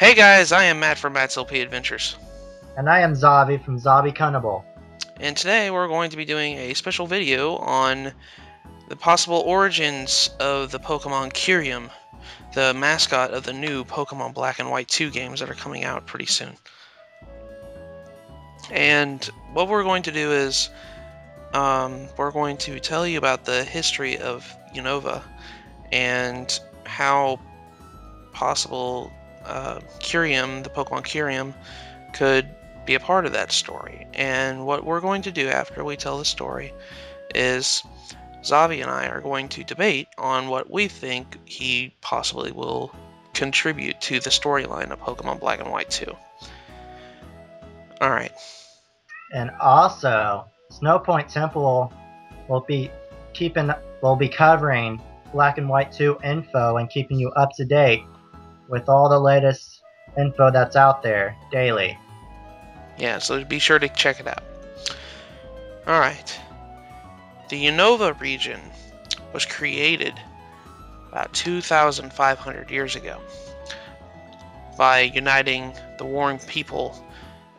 Hey guys, I am Matt from Matt's LP Adventures, And I am Xavi from Xavi Cunnable. and today we're going to be doing a special video on the possible origins of the Pokemon Curium, the mascot of the new Pokemon Black and White 2 games that are coming out pretty soon. And what we're going to do is, we're going to tell you about the history of Unova and how possible Curium, the Pokemon Curium, could be a part of that story. And what we're going to do after we tell the story is Xavi and I are going to debate on what we think he possibly will contribute to the storyline of Pokemon Black and White 2. Alright. And also, Snow Point Temple will be covering Black and White 2 info and keeping you up to date with all the latest info that's out there daily. Yeah, so be sure to check it out. Alright. The Unova region was created about 2,500 years ago by uniting the warring people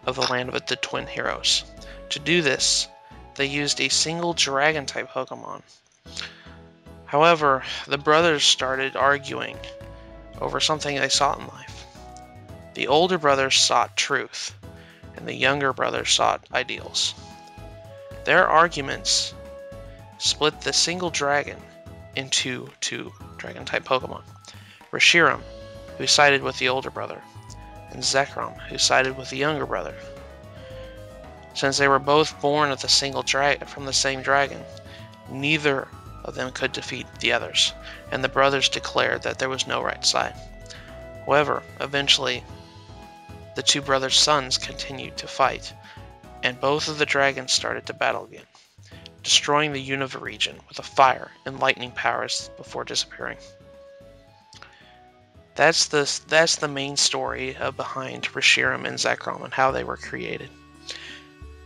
of the land of the Twin Heroes. To do this, they used a single Dragon-type Pokemon. However, the brothers started arguing over something they sought in life. The older brothers sought truth, and the younger brothers sought ideals. Their arguments split the single dragon into two Dragon-type Pokemon. Reshiram, who sided with the older brother, and Zekrom, who sided with the younger brother. Since they were both born of the single from the same dragon, neither of them could defeat the others, and the brothers declared that there was no right side. However, eventually, the two brothers' sons continued to fight, and both of the dragons started to battle again, destroying the Unova region with a fire and lightning powers before disappearing. That's the main story behind Reshiram and Zekrom and how they were created.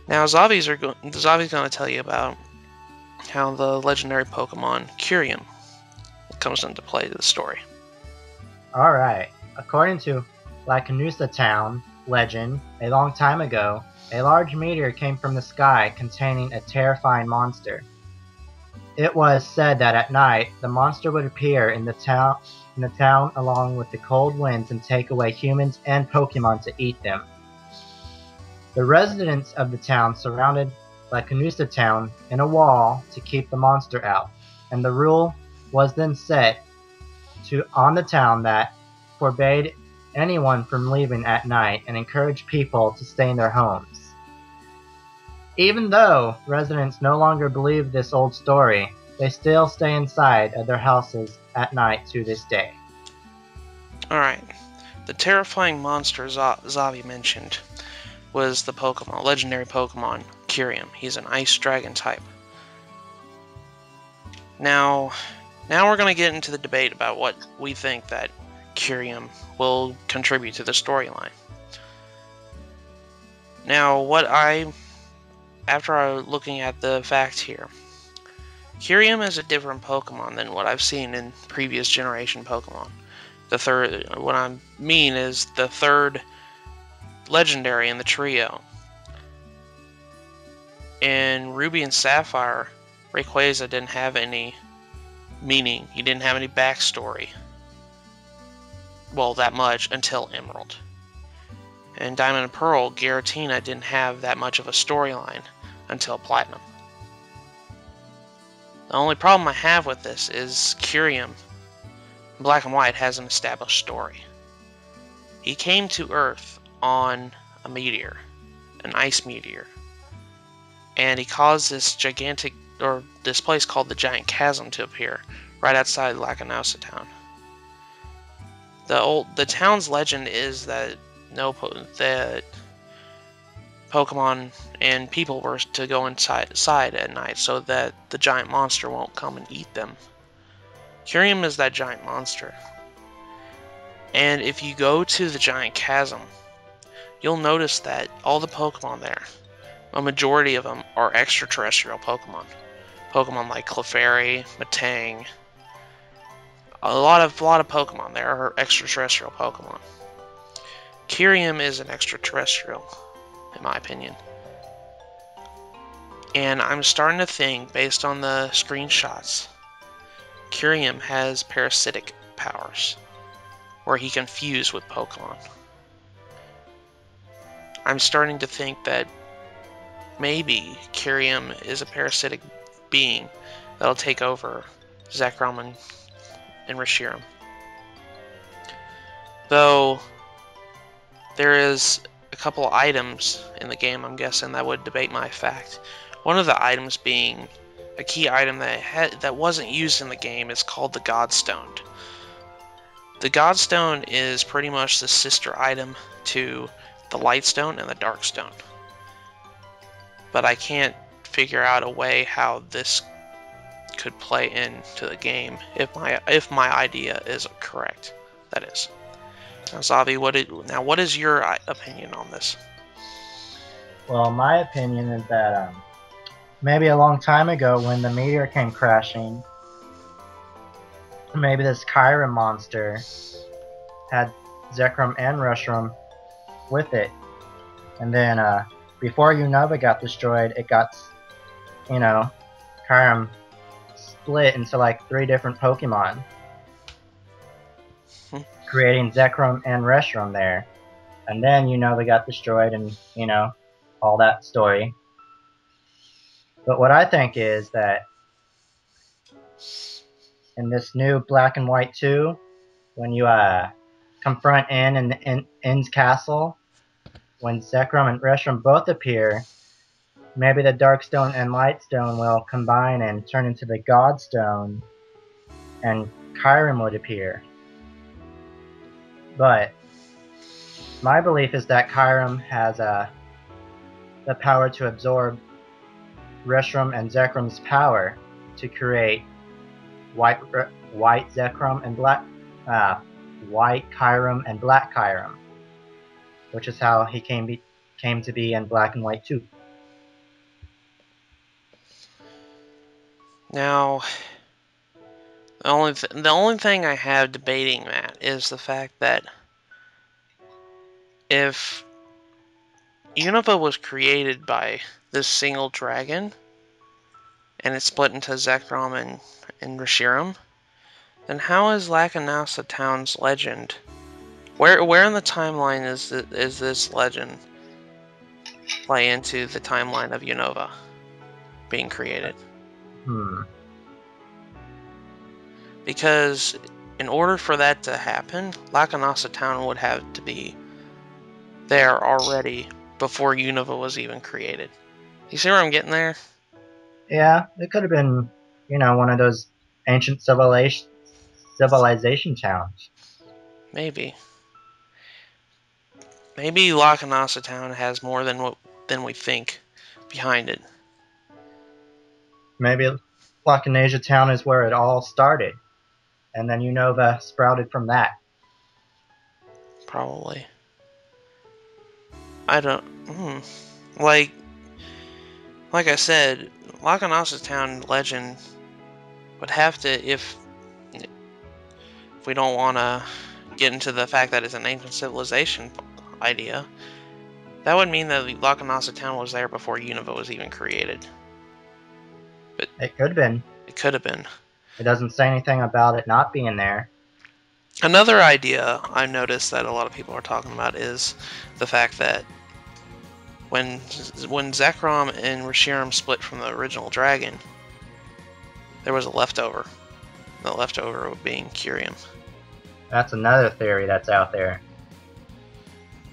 Now Xavi's going to tell you about how the legendary Pokemon Curium comes into play to the story. Alright, according to Lacanusa Town legend, a long time ago, a large meteor came from the sky containing a terrifying monster. It was said that at night, the monster would appear in the town along with the cold winds and take away humans and Pokemon to eat them. The residents of the town surrounded Lacanusa Town in a wall to keep the monster out, and the rule was then set on the town that forbade anyone from leaving at night and encouraged people to stay in their homes. Even though residents no longer believe this old story, they still stay inside of their houses at night to this day. Alright, the terrifying monster Xavi mentioned was the legendary Pokemon Curium. He's an Ice Dragon type. Now we're going to get into the debate about what we think that Curium will contribute to the storyline. Now, after looking at the facts here, Curium is a different Pokemon than what I've seen in previous generation Pokemon. What I mean is the third legendary in the trio. In Ruby and Sapphire, Rayquaza didn't have any meaning. He didn't have any backstory. Well, that much until Emerald. In Diamond and Pearl, Giratina didn't have that much of a storyline until Platinum. The only problem I have with this is Curium, Black and White, has an established story. He came to Earth on a meteor, an ice meteor, and he caused this place called the Giant Chasm to appear right outside Lacanusa Town. The town's legend is that that Pokemon and people were to go inside at night so that the giant monster won't come and eat them. Curium is that giant monster. And if you go to the Giant Chasm, you'll notice that all the Pokemon there, a majority of them, are extraterrestrial Pokemon. Pokemon like Clefairy, Metang. A lot of Pokemon there are extraterrestrial Pokemon. Curium is an extraterrestrial, in my opinion. And I'm starting to think, based on the screenshots, Curium has parasitic powers, where he can fuse with Pokemon. I'm starting to think that maybe Curium is a parasitic being that'll take over Zekrom and Reshiram. Though there is a couple items in the game, I'm guessing, that would debate my fact. One of the items being a key item that wasn't used in the game is called the Godstone. The Godstone is pretty much the sister item to the Lightstone and the Darkstone. But I can't figure out a way how this could play into the game if my idea is correct. That is. Now, Xavi, what is your opinion on this? Well, my opinion is that maybe a long time ago when the meteor came crashing, maybe this Curium monster had Zekrom and Reshiram with it. And then before Unova got destroyed, it got, Curium split into like 3 different Pokemon, creating Zekrom and Reshiram there. And then Unova got destroyed and, all that story. But what I think is that in this new Black and White 2, when you confront N in N's castle, when Zekrom and Reshiram both appear, maybe the Darkstone and Lightstone will combine and turn into the Godstone, and Curium would appear. But my belief is that Curium has the power to absorb Reshiram and Zekrom's power to create white Zekrom and white Curium and black Curium, which is how he came to be in Black and White 2. Now, the only thing I have debating that is the fact that if Unova was created by this single dragon and it split into Zekrom and Reshiram, then how is Lacanasa Town's legend? Where in the timeline is this legend play into the timeline of Unova being created? Because in order for that to happen, Lacanasa Town would have to be there already before Unova was even created. You see where I'm getting there? Yeah, it could have been, one of those ancient civilization towns. Maybe Lacanasa Town has more than we think behind it. Maybe Lacanasia Town is where it all started, and then Unova sprouted from that. Probably. I don't. Like I said, Lacanasa Town legend would have to, if we don't want to get into the fact that it's an ancient civilization idea, that would mean that Lacanasa Town was there before Unova was even created. But it could have been. It could have been. It doesn't say anything about it not being there. Another idea I noticed that a lot of people are talking about is the fact that when Zekrom and Reshiram split from the original dragon, there was a leftover. The leftover being Curium. That's another theory that's out there.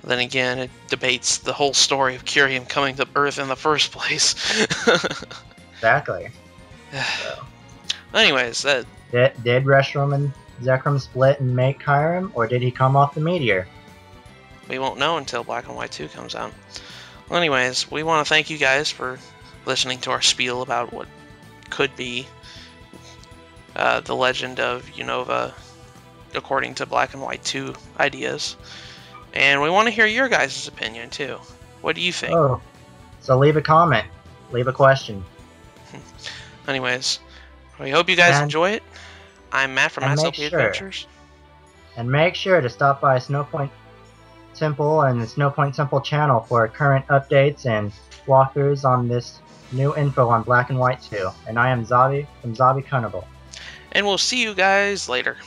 Then again, it debates the whole story of Curium coming to Earth in the first place. Exactly. So. Anyways, that... Did Reshiram and Zekrom split and make Curium, or did he come off the meteor? We won't know until Black and White 2 comes out. Well, anyways, we want to thank you guys for listening to our spiel about what could be the legend of Unova according to Black and White 2 ideas. And we want to hear your guys' opinion, too. What do you think? Oh, so leave a comment. Leave a question. Anyways, we hope you guys enjoy it. I'm Matt from SLP Adventures. And make sure to stop by Snow Point Temple and the Snow Point Temple channel for current updates and walkthroughs on this new info on Black and White 2. And I am Xavi from Xavi Cunnable. And we'll see you guys later.